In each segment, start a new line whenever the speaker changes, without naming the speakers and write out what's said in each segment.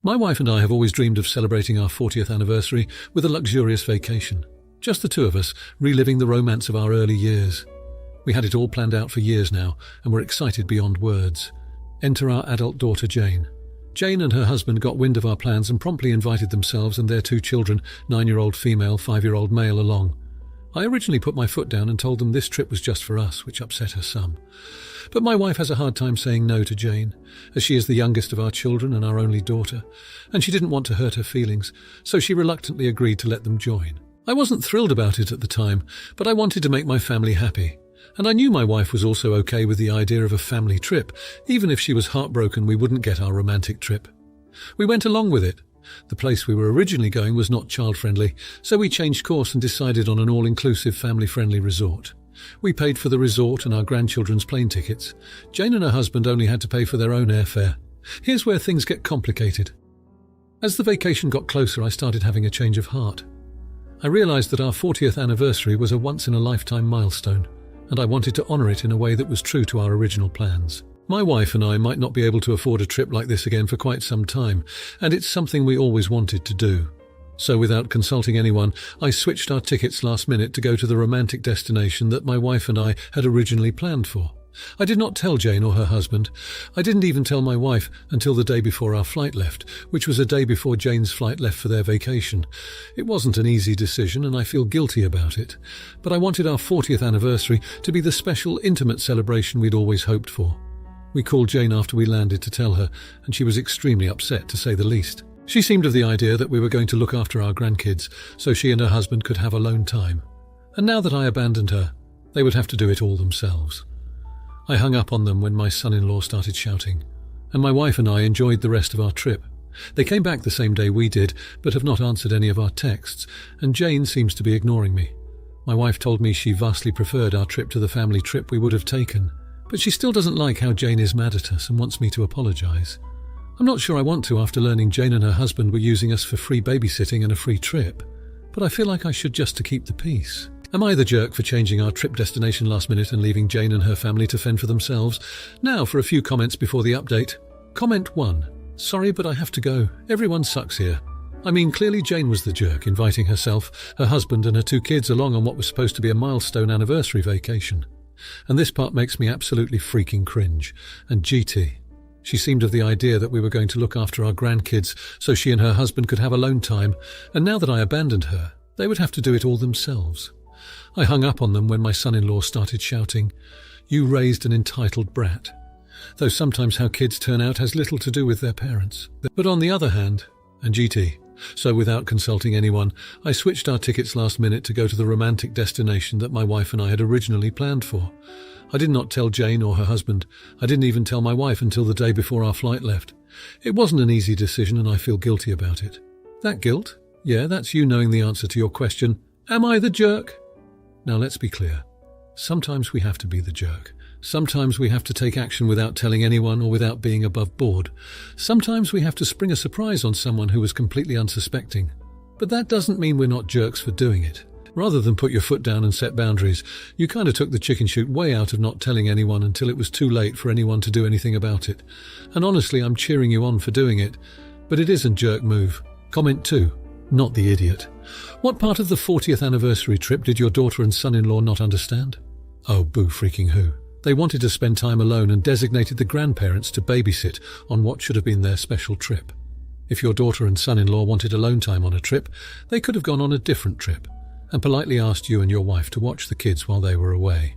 My wife and I have always dreamed of celebrating our 40th anniversary with a luxurious vacation. Just the two of us, reliving the romance of our early years. We had it all planned out for years now, and were excited beyond words. Enter our adult daughter, Jane. Jane and her husband got wind of our plans and promptly invited themselves and their two children, 9-year-old female, 5-year-old male, along. I originally put my foot down and told them this trip was just for us, which upset her some. But my wife has a hard time saying no to Jane, as she is the youngest of our children and our only daughter, and she didn't want to hurt her feelings, so she reluctantly agreed to let them join. I wasn't thrilled about it at the time, but I wanted to make my family happy, and I knew my wife was also okay with the idea of a family trip. Even if she was heartbroken we wouldn't get our romantic trip. We went along with it. The place we were originally going was not child-friendly, so we changed course and decided on an all-inclusive family-friendly resort. We paid for the resort and our grandchildren's plane tickets. Jane and her husband only had to pay for their own airfare. Here's where things get complicated. As the vacation got closer, I started having a change of heart. I realized that our 40th anniversary was a once-in-a-lifetime milestone, and I wanted to honor it in a way that was true to our original plans. My wife and I might not be able to afford a trip like this again for quite some time, and it's something we always wanted to do. So without consulting anyone, I switched our tickets last minute to go to the romantic destination that my wife and I had originally planned for. I did not tell Jane or her husband. I didn't even tell my wife until the day before our flight left, which was a day before Jane's flight left for their vacation. It wasn't an easy decision, and I feel guilty about it. But I wanted our 40th anniversary to be the special, intimate celebration we'd always hoped for. We called Jane after we landed to tell her, and she was extremely upset, to say the least. She seemed of the idea that we were going to look after our grandkids, so she and her husband could have alone time. And now that I abandoned her, they would have to do it all themselves. I hung up on them when my son-in-law started shouting, and my wife and I enjoyed the rest of our trip. They came back the same day we did, but have not answered any of our texts, and Jane seems to be ignoring me. My wife told me she vastly preferred our trip to the family trip we would have taken, but she still doesn't like how Jane is mad at us and wants me to apologize. I'm not sure I want to after learning Jane and her husband were using us for free babysitting and a free trip, but I feel like I should just to keep the peace. Am I the jerk for changing our trip destination last minute and leaving Jane and her family to fend for themselves? Now for a few comments before the update. Comment 1. Sorry, but I have to go. Everyone sucks here. I mean, clearly Jane was the jerk, inviting herself, her husband and her 2 kids along on what was supposed to be a milestone anniversary vacation. And this part makes me absolutely freaking cringe. And GT. She seemed of the idea that we were going to look after our grandkids so she and her husband could have alone time, and now that I abandoned her, they would have to do it all themselves. I hung up on them when my son-in-law started shouting, "You raised an entitled brat." Though sometimes how kids turn out has little to do with their parents. But on the other hand, and GT, so without consulting anyone, I switched our tickets last minute to go to the romantic destination that my wife and I had originally planned for. I did not tell Jane or her husband. I didn't even tell my wife until the day before our flight left. It wasn't an easy decision and I feel guilty about it. That guilt? Yeah, that's you knowing the answer to your question, am I the jerk? Now let's be clear. Sometimes we have to be the jerk. Sometimes we have to take action without telling anyone or without being above board. Sometimes we have to spring a surprise on someone who was completely unsuspecting. But that doesn't mean we're not jerks for doing it. Rather than put your foot down and set boundaries, you kind of took the chicken shoot way out of not telling anyone until it was too late for anyone to do anything about it. And honestly, I'm cheering you on for doing it. But it is a jerk move. Comment 2. Not the idiot. What part of the 40th anniversary trip did your daughter and son-in-law not understand? Oh, boo freaking who. They wanted to spend time alone and designated the grandparents to babysit on what should have been their special trip. If your daughter and son-in-law wanted alone time on a trip, they could have gone on a different trip and politely asked you and your wife to watch the kids while they were away,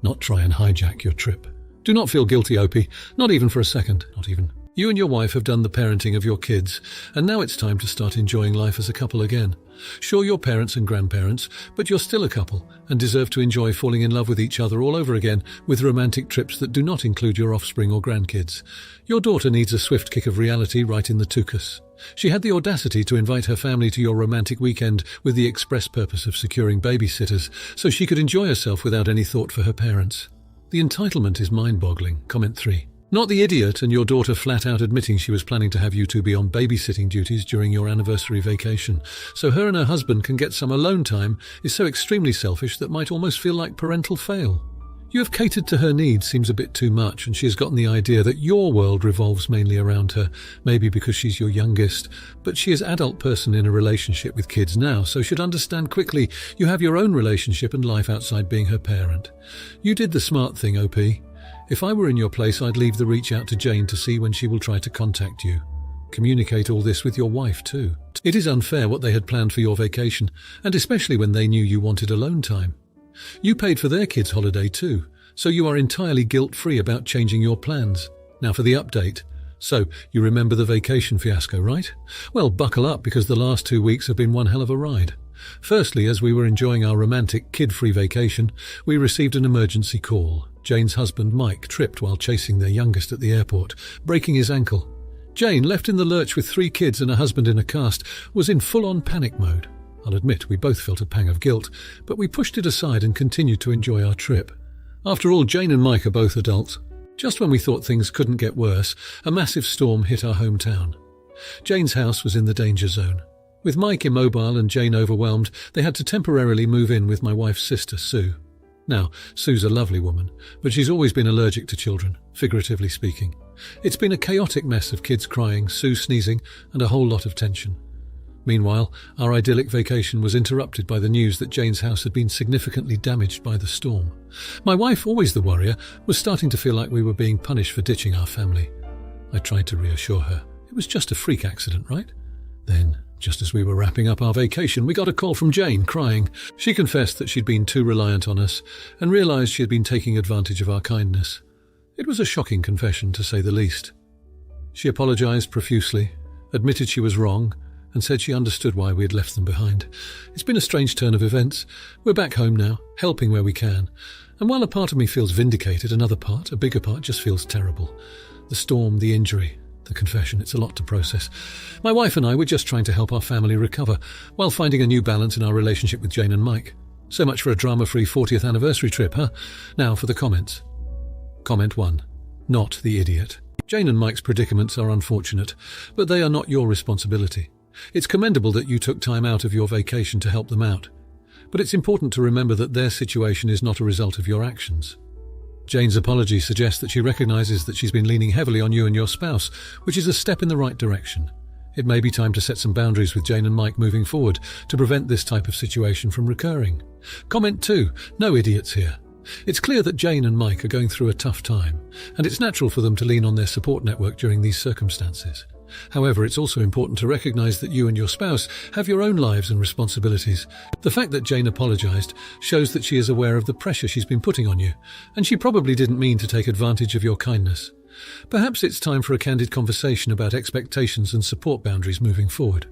not try and hijack your trip. Do not feel guilty, Opie, not even for a second, not even. You and your wife have done the parenting of your kids, and now it's time to start enjoying life as a couple again. Sure, you're parents and grandparents, but you're still a couple and deserve to enjoy falling in love with each other all over again with romantic trips that do not include your offspring or grandkids. Your daughter needs a swift kick of reality right in the tuchus. She had the audacity to invite her family to your romantic weekend with the express purpose of securing babysitters so she could enjoy herself without any thought for her parents. The entitlement is mind-boggling. Comment 3. Not the idiot and your daughter flat out admitting she was planning to have you two be on babysitting duties during your anniversary vacation, so her and her husband can get some alone time, is so extremely selfish that might almost feel like parental fail. You have catered to her needs seems a bit too much, and she has gotten the idea that your world revolves mainly around her, maybe because she's your youngest, but she is an adult person in a relationship with kids now, so should understand quickly you have your own relationship and life outside being her parent. You did the smart thing, OP. If I were in your place, I'd leave the reach out to Jane to see when she will try to contact you. Communicate all this with your wife too. It is unfair what they had planned for your vacation, and especially when they knew you wanted alone time. You paid for their kids' holiday too, so you are entirely guilt-free about changing your plans. Now for the update. So, you remember the vacation fiasco, right? Well, buckle up because the last 2 weeks have been one hell of a ride. Firstly, as we were enjoying our romantic, kid-free vacation, we received an emergency call. Jane's husband, Mike, tripped while chasing their youngest at the airport, breaking his ankle. Jane, left in the lurch with 3 kids and a husband in a cast, was in full-on panic mode. I'll admit we both felt a pang of guilt, but we pushed it aside and continued to enjoy our trip. After all, Jane and Mike are both adults. Just when we thought things couldn't get worse, a massive storm hit our hometown. Jane's house was in the danger zone. With Mike immobile and Jane overwhelmed, they had to temporarily move in with my wife's sister, Sue. Now, Sue's a lovely woman, but she's always been allergic to children, figuratively speaking. It's been a chaotic mess of kids crying, Sue sneezing, and a whole lot of tension. Meanwhile, our idyllic vacation was interrupted by the news that Jane's house had been significantly damaged by the storm. My wife, always the worrier, was starting to feel like we were being punished for ditching our family. I tried to reassure her. It was just a freak accident, right? Then, just as we were wrapping up our vacation, we got a call from Jane, crying. She confessed that she'd been too reliant on us and realised she had been taking advantage of our kindness. It was a shocking confession, to say the least. She apologised profusely, admitted she was wrong, and said she understood why we had left them behind. It's been a strange turn of events. We're back home now, helping where we can. And while a part of me feels vindicated, another part, a bigger part, just feels terrible. The storm, the injury, the confession, it's a lot to process. My wife and I were just trying to help our family recover, while finding a new balance in our relationship with Jane and Mike. So much for a drama-free 40th anniversary trip, huh? Now for the comments. Comment 1. Not the idiot. Jane and Mike's predicaments are unfortunate, but they are not your responsibility. It's commendable that you took time out of your vacation to help them out, but it's important to remember that their situation is not a result of your actions. Jane's apology suggests that she recognises that she's been leaning heavily on you and your spouse, which is a step in the right direction. It may be time to set some boundaries with Jane and Mike moving forward to prevent this type of situation from recurring. Comment 2. No idiots here. It's clear that Jane and Mike are going through a tough time, and it's natural for them to lean on their support network during these circumstances. However, it's also important to recognise that you and your spouse have your own lives and responsibilities. The fact that Jane apologised shows that she is aware of the pressure she's been putting on you, and she probably didn't mean to take advantage of your kindness. Perhaps it's time for a candid conversation about expectations and support boundaries moving forward.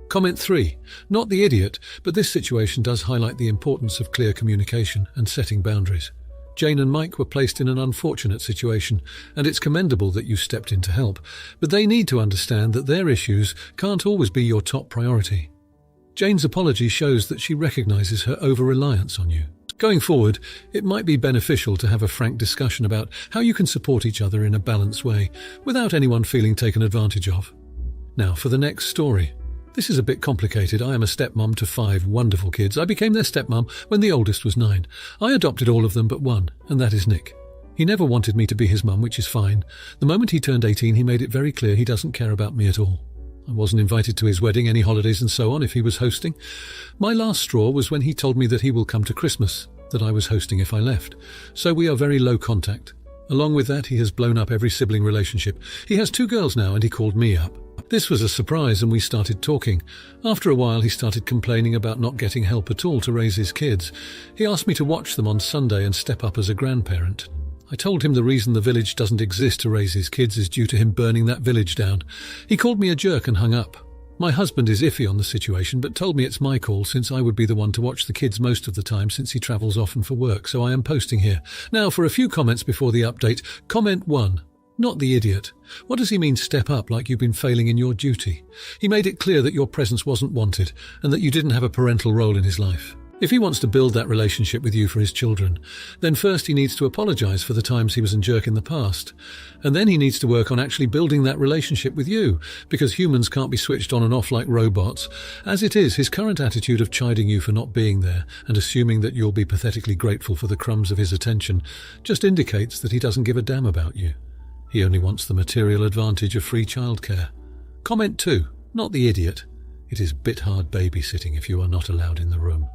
Comment 3. Not the idiot, but this situation does highlight the importance of clear communication and setting boundaries. Jane and Mike were placed in an unfortunate situation, and it's commendable that you stepped in to help, but they need to understand that their issues can't always be your top priority. Jane's apology shows that she recognises her over-reliance on you. Going forward, it might be beneficial to have a frank discussion about how you can support each other in a balanced way, without anyone feeling taken advantage of. Now for the next story. This is a bit complicated. I am a stepmom to 5 wonderful kids. I became their stepmom when the oldest was 9. I adopted all of them but one, and that is Nick. He never wanted me to be his mum, which is fine. The moment he turned 18, he made it very clear he doesn't care about me at all. I wasn't invited to his wedding, any holidays and so on if he was hosting. My last straw was when he told me that he will come to Christmas, that I was hosting if I left. So we are very low contact. Along with that, he has blown up every sibling relationship. He has 2 girls now, and he called me up. This was a surprise, and we started talking. After a while, he started complaining about not getting help at all to raise his kids. He asked me to watch them on Sunday and step up as a grandparent. I told him the reason the village doesn't exist to raise his kids is due to him burning that village down. He called me a jerk and hung up. My husband is iffy on the situation, but told me it's my call since I would be the one to watch the kids most of the time since he travels often for work, so I am posting here. Now for a few comments before the update. Comment 1. Not the idiot. What does he mean step up like you've been failing in your duty? He made it clear that your presence wasn't wanted and that you didn't have a parental role in his life. If he wants to build that relationship with you for his children, then first he needs to apologize for the times he was a jerk in the past. And then he needs to work on actually building that relationship with you, because humans can't be switched on and off like robots. As it is, his current attitude of chiding you for not being there and assuming that you'll be pathetically grateful for the crumbs of his attention just indicates that he doesn't give a damn about you. He only wants the material advantage of free childcare. Comment 2. Not the idiot. It is bit hard babysitting if you are not allowed in the room.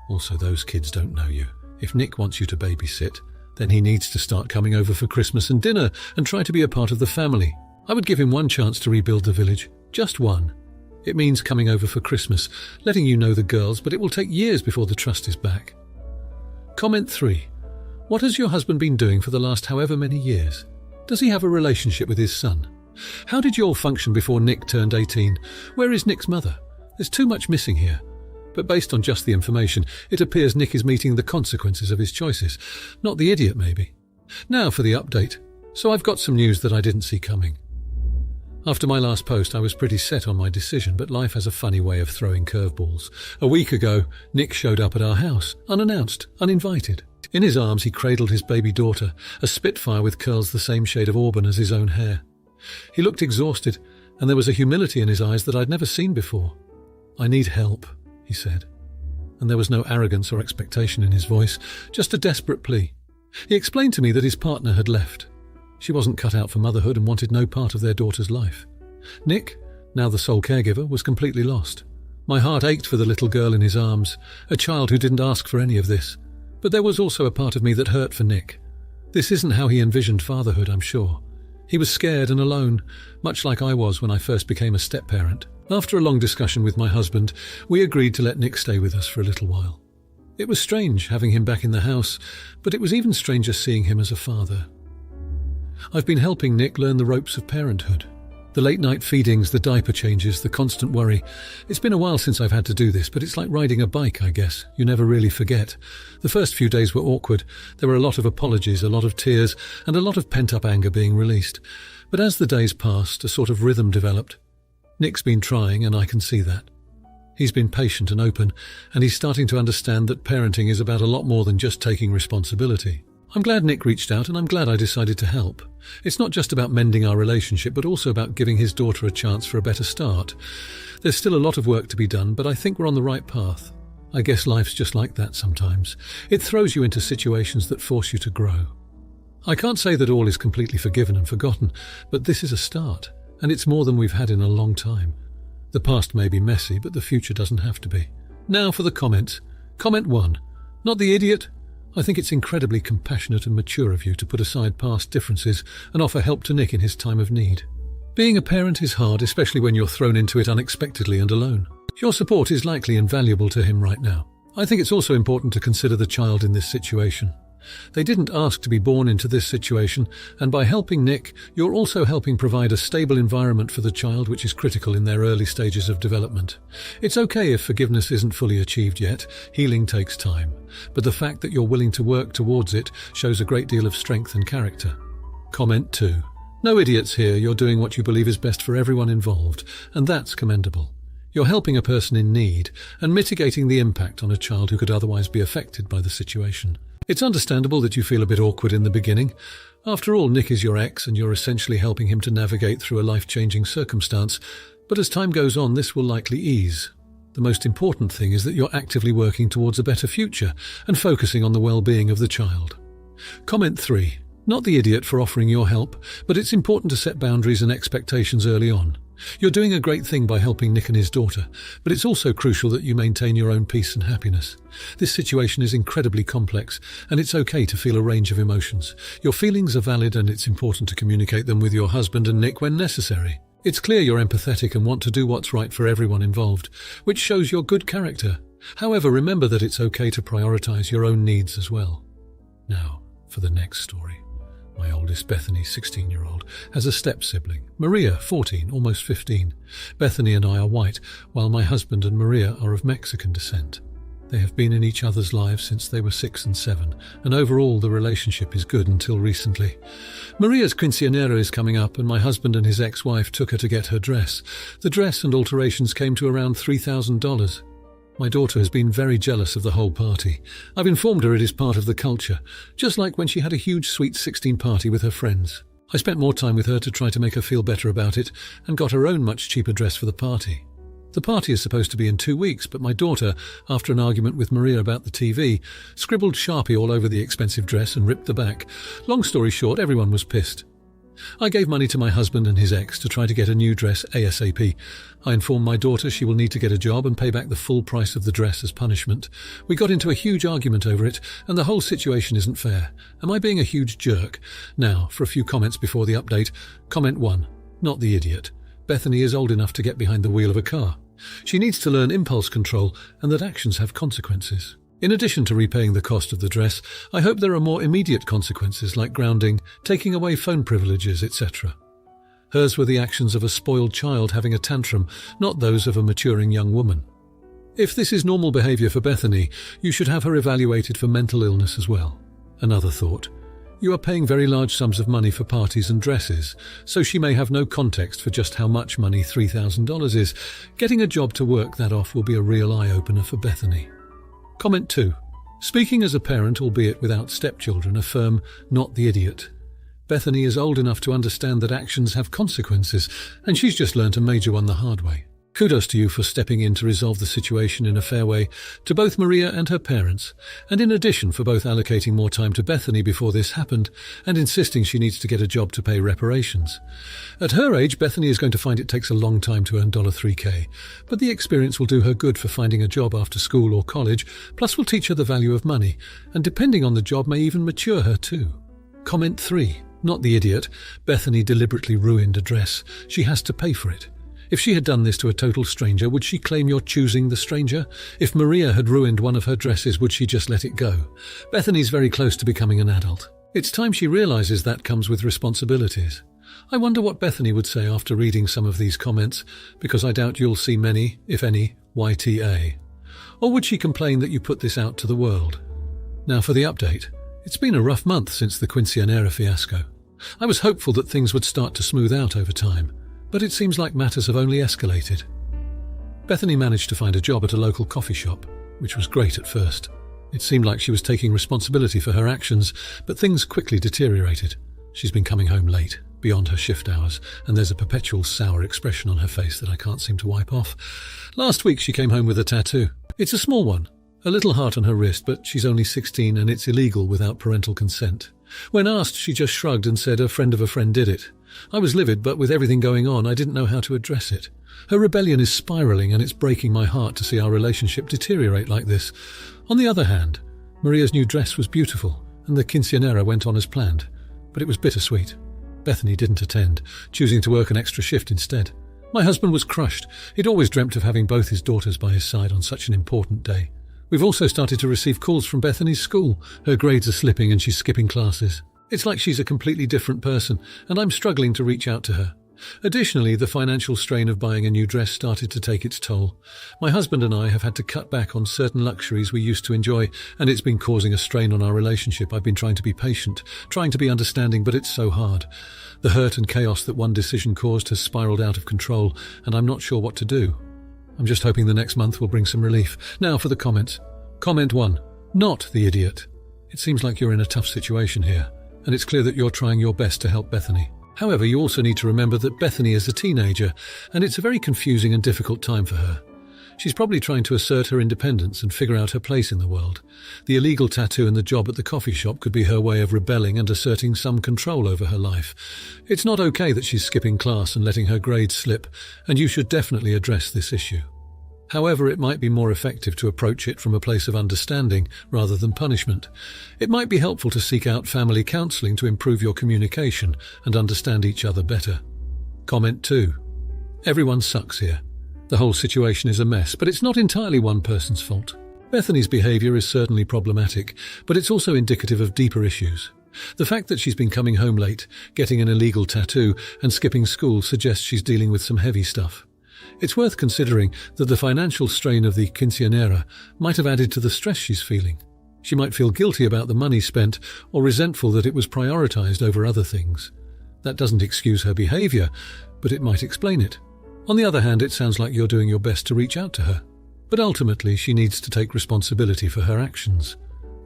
Also, those kids don't know you. If Nick wants you to babysit, then he needs to start coming over for Christmas and dinner and try to be a part of the family. I would give him one chance to rebuild the village. Just one. It means coming over for Christmas, letting you know the girls, but it will take years before the trust is back. Comment 3. What has your husband been doing for the last however many years? Does he have a relationship with his son? How did you all function before Nick turned 18? Where is Nick's mother? There's too much missing here. But based on just the information, it appears Nick is meeting the consequences of his choices. Not the idiot, maybe. Now for the update. So I've got some news that I didn't see coming. After my last post, I was pretty set on my decision, but life has a funny way of throwing curveballs. A week ago, Nick showed up at our house, unannounced, uninvited. In his arms, he cradled his baby daughter, a spitfire with curls the same shade of auburn as his own hair. He looked exhausted, and there was a humility in his eyes that I'd never seen before. "I need help," he said. And there was no arrogance or expectation in his voice, just a desperate plea. He explained to me that his partner had left. She wasn't cut out for motherhood and wanted no part of their daughter's life. Nick, now the sole caregiver, was completely lost. My heart ached for the little girl in his arms, a child who didn't ask for any of this. But there was also a part of me that hurt for Nick. This isn't how he envisioned fatherhood, I'm sure. He was scared and alone, much like I was when I first became a step-parent. After a long discussion with my husband, we agreed to let Nick stay with us for a little while. It was strange having him back in the house, but it was even stranger seeing him as a father. I've been helping Nick learn the ropes of parenthood. The late-night feedings, the diaper changes, the constant worry. It's been a while since I've had to do this, but it's like riding a bike, I guess. You never really forget. The first few days were awkward. There were a lot of apologies, a lot of tears, and a lot of pent-up anger being released. But as the days passed, a sort of rhythm developed. Nick's been trying, and I can see that. He's been patient and open, and he's starting to understand that parenting is about a lot more than just taking responsibility. I'm glad Nick reached out, and I'm glad I decided to help. It's not just about mending our relationship, but also about giving his daughter a chance for a better start. There's still a lot of work to be done, but I think we're on the right path. I guess life's just like that sometimes. It throws you into situations that force you to grow. I can't say that all is completely forgiven and forgotten, but this is a start, and it's more than we've had in a long time. The past may be messy, but the future doesn't have to be. Now for the comments. Comment 1. Not the idiot. I think it's incredibly compassionate and mature of you to put aside past differences and offer help to Nick in his time of need. Being a parent is hard, especially when you're thrown into it unexpectedly and alone. Your support is likely invaluable to him right now. I think it's also important to consider the child in this situation. They didn't ask to be born into this situation, and by helping Nick, you're also helping provide a stable environment for the child, which is critical in their early stages of development. It's okay if forgiveness isn't fully achieved yet. Healing takes time. But the fact that you're willing to work towards it shows a great deal of strength and character. Comment 2. No idiots here. You're doing what you believe is best for everyone involved, and that's commendable. You're helping a person in need and mitigating the impact on a child who could otherwise be affected by the situation. It's understandable that you feel a bit awkward in the beginning. After all, Nick is your ex, and you're essentially helping him to navigate through a life-changing circumstance. But as time goes on, this will likely ease. The most important thing is that you're actively working towards a better future and focusing on the well-being of the child. Comment 3. Not the idiot for offering your help, but it's important to set boundaries and expectations early on. You're doing a great thing by helping Nick and his daughter, but it's also crucial that you maintain your own peace and happiness. This situation is incredibly complex, and it's okay to feel a range of emotions. Your feelings are valid, and it's important to communicate them with your husband and Nick when necessary. It's clear you're empathetic and want to do what's right for everyone involved, which shows your good character. However, remember that it's okay to prioritize your own needs as well. Now, for the next story. My oldest, Bethany, 16-year-old, has a step-sibling, Maria, 14, almost 15. Bethany and I are white, while my husband and Maria are of Mexican descent. They have been in each other's lives since they were 6 and 7, and overall the relationship is good until recently. Maria's quinceañera is coming up, and my husband and his ex-wife took her to get her dress. The dress and alterations came to around $3,000. My daughter has been very jealous of the whole party. I've informed her it is part of the culture, just like when she had a huge sweet 16 party with her friends. I spent more time with her to try to make her feel better about it and got her own much cheaper dress for the party. The party is supposed to be in 2 weeks, but my daughter, after an argument with Maria about the TV, scribbled Sharpie all over the expensive dress and ripped the back. Long story short, everyone was pissed. I gave money to my husband and his ex to try to get a new dress ASAP. I informed my daughter she will need to get a job and pay back the full price of the dress as punishment. We got into a huge argument over it, and the whole situation isn't fair. Am I being a huge jerk? Now, for a few comments before the update. Comment 1. Not the idiot. Bethany is old enough to get behind the wheel of a car. She needs to learn impulse control and that actions have consequences. In addition to repaying the cost of the dress, I hope there are more immediate consequences like grounding, taking away phone privileges, etc. Hers were the actions of a spoiled child having a tantrum, not those of a maturing young woman. If this is normal behavior for Bethany, you should have her evaluated for mental illness as well. Another thought. You are paying very large sums of money for parties and dresses, so she may have no context for just how much money $3,000 is. Getting a job to work that off will be a real eye-opener for Bethany. Comment 2. Speaking as a parent, albeit without stepchildren, affirm not the idiot. Bethany is old enough to understand that actions have consequences, and she's just learnt a major one the hard way. Kudos to you for stepping in to resolve the situation in a fair way to both Maria and her parents, and in addition for both allocating more time to Bethany before this happened and insisting she needs to get a job to pay reparations. At her age, Bethany is going to find it takes a long time to earn $3K, but the experience will do her good for finding a job after school or college, plus will teach her the value of money, and depending on the job may even mature her too. Comment 3. Not the idiot. Bethany deliberately ruined a dress. She has to pay for it. If she had done this to a total stranger, would she claim you're choosing the stranger? If Maria had ruined one of her dresses, would she just let it go? Bethany's very close to becoming an adult. It's time she realizes that comes with responsibilities. I wonder what Bethany would say after reading some of these comments, because I doubt you'll see many, if any, YTA. Or would she complain that you put this out to the world? Now for the update. It's been a rough month since the quinceanera fiasco. I was hopeful that things would start to smooth out over time, but it seems like matters have only escalated. Bethany managed to find a job at a local coffee shop, which was great at first. It seemed like she was taking responsibility for her actions, but things quickly deteriorated. She's been coming home late, beyond her shift hours, and there's a perpetual sour expression on her face that I can't seem to wipe off. Last week she came home with a tattoo. It's a small one, a little heart on her wrist, but she's only 16 and it's illegal without parental consent. When asked, she just shrugged and said a friend of a friend did it. I was livid, but with everything going on, I didn't know how to address it. Her rebellion is spiraling, and it's breaking my heart to see our relationship deteriorate like this. On the other hand, Maria's new dress was beautiful, and the quinceanera went on as planned, but it was bittersweet. Bethany didn't attend, choosing to work an extra shift instead. My husband was crushed. He'd always dreamt of having both his daughters by his side on such an important day. We've also started to receive calls from Bethany's school. Her grades are slipping and she's skipping classes. It's like she's a completely different person, and I'm struggling to reach out to her. Additionally, the financial strain of buying a new dress started to take its toll. My husband and I have had to cut back on certain luxuries we used to enjoy, and it's been causing a strain on our relationship. I've been trying to be patient, trying to be understanding, but it's so hard. The hurt and chaos that one decision caused has spiraled out of control, and I'm not sure what to do. I'm just hoping the next month will bring some relief. Now for the comments. Comment 1. Not the idiot. It seems like you're in a tough situation here, and it's clear that you're trying your best to help Bethany. However, you also need to remember that Bethany is a teenager, and it's a very confusing and difficult time for her. She's probably trying to assert her independence and figure out her place in the world. The illegal tattoo and the job at the coffee shop could be her way of rebelling and asserting some control over her life. It's not okay that she's skipping class and letting her grades slip, and you should definitely address this issue. However, it might be more effective to approach it from a place of understanding rather than punishment. It might be helpful to seek out family counselling to improve your communication and understand each other better. Comment 2. Everyone sucks here. The whole situation is a mess, but it's not entirely one person's fault. Bethany's behaviour is certainly problematic, but it's also indicative of deeper issues. The fact that she's been coming home late, getting an illegal tattoo, and skipping school suggests she's dealing with some heavy stuff. It's worth considering that the financial strain of the quinceanera might have added to the stress she's feeling. She might feel guilty about the money spent or resentful that it was prioritized over other things. That doesn't excuse her behavior, but it might explain it. On the other hand, it sounds like you're doing your best to reach out to her. But ultimately, she needs to take responsibility for her actions.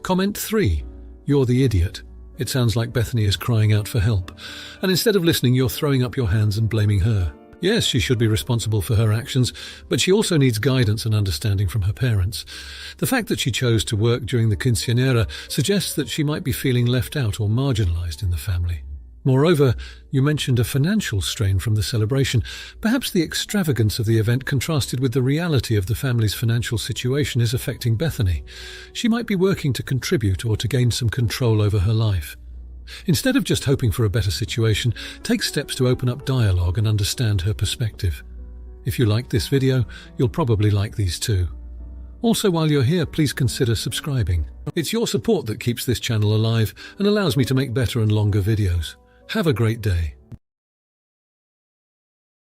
Comment 3. You're the idiot. It sounds like Bethany is crying out for help, and instead of listening, you're throwing up your hands and blaming her. Yes, she should be responsible for her actions, but she also needs guidance and understanding from her parents. The fact that she chose to work during the quinceañera suggests that she might be feeling left out or marginalized in the family. Moreover, you mentioned a financial strain from the celebration. Perhaps the extravagance of the event contrasted with the reality of the family's financial situation is affecting Bethany. She might be working to contribute or to gain some control over her life. Instead of just hoping for a better situation, take steps to open up dialogue and understand her perspective. If you liked this video, you'll probably like these too. Also, while you're here, please consider subscribing. It's your support that keeps this channel alive and allows me to make better and longer videos. Have a great day.